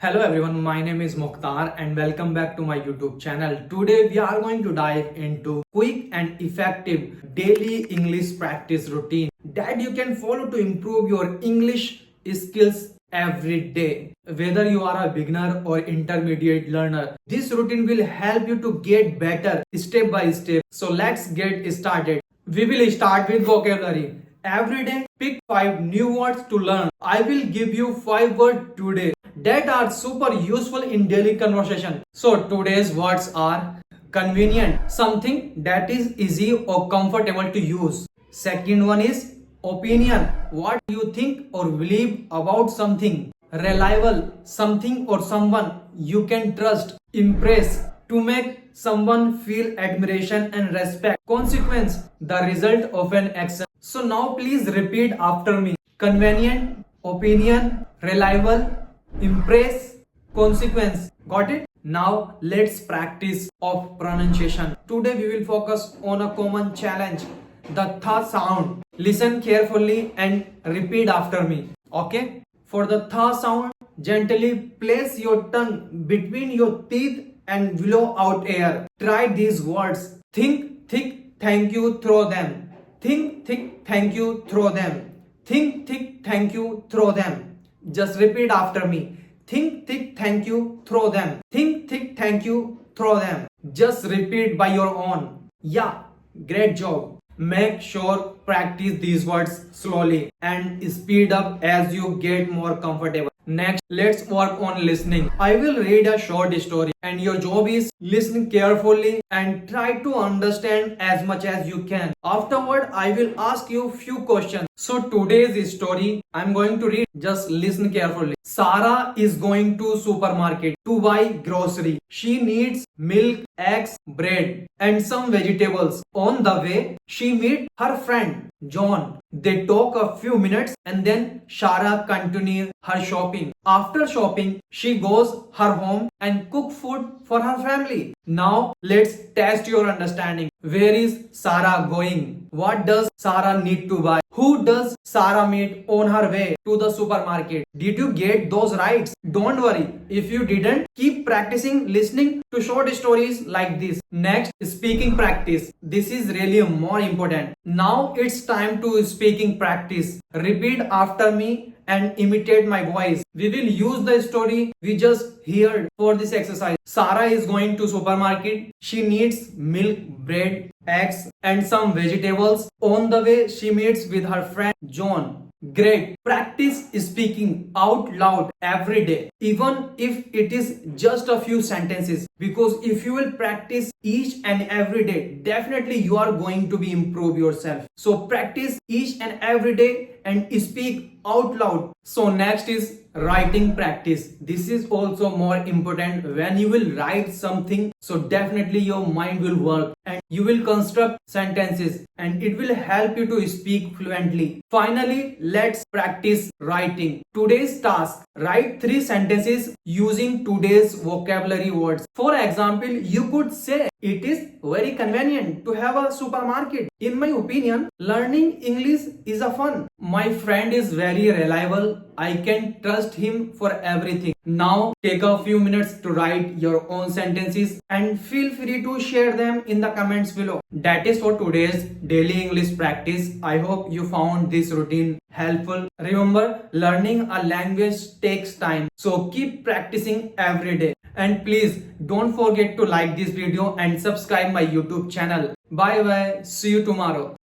Hello everyone, my name is Mukhtar and welcome back to my YouTube channel. Today we are going to dive into quick and effective daily English practice routine that you can follow to improve your English skills every day. Whether you are a beginner or intermediate learner, this routine will help you to get better step by step. So let's get started. We will start with vocabulary. Every day, pick 5 new words to learn. I will give you 5 words today that are super useful in daily conversation. So today's words are convenient, something that is easy or comfortable to use. Second one is opinion, what you think or believe about something. Reliable, something or someone you can trust. Impress, to make someone feel admiration and respect. Consequence, the result of an action. So now please repeat after me. Convenient, opinion, reliable, impress, consequence. Got it? Now let's practice of pronunciation. Today we will focus on a common challenge, the th sound. Listen carefully and repeat after me. Okay? For the th sound, gently place your tongue between your teeth and blow out air. Try these words. Think, thick, thank you, throw them. Think, thick, thank you, throw them. Think, thick, thank you, throw them. Just repeat after me. Think, thick, thank you, throw them. Think, thick, thank you, throw them. Just repeat by your own. Yeah, great job. Make sure practice these words slowly and speed up as you get more comfortable. Next, let's work on listening. I will read a short story and your job is listen carefully and try to understand as much as you can. Afterward, I will ask you few questions. So today's story, I'm going to read. Just listen carefully. Sarah is going to supermarket to buy grocery. She needs milk, eggs, bread and some vegetables. On the way, she meet her friend John. They talk a few minutes and then Sarah continues her shopping. After shopping, she goes her home and cook food for her family. Now let's test your understanding. Where is Sarah going? What does Sarah need to buy? Who does Sarah meet on her way to the supermarket? Did you get those right? Don't worry. If you didn't, keep practicing listening to short stories like this. Next, speaking practice. This is really more important. Now it's time to speaking practice. Repeat after me and imitate my voice. We will use the story we just heard for this exercise. Sarah is going to supermarket. She needs milk, bread, eggs and some vegetables. On the way, she meets with her friend John. Great. Practice speaking out loud every day, even if it is just a few sentences. Because if you will practice each and every day, definitely you are going to be improve yourself. So practice each and every day and speak out loud. So next is writing practice. This is also more important. When you will write something, so definitely your mind will work and you will construct sentences and it will help you to speak fluently. Finally, let's practice writing. Today's task, write 3 sentences using today's vocabulary words. For example, you could say, it is very convenient to have a supermarket. In my opinion, learning English is a fun. My friend is very reliable. I can trust him for everything. Now take a few minutes to write your own sentences and feel free to share them in the comments below. That is for today's daily English practice. I hope you found this routine helpful. Remember, learning a language takes time. So keep practicing every day. And please don't forget to like this video and subscribe my YouTube channel. Bye bye. See you tomorrow.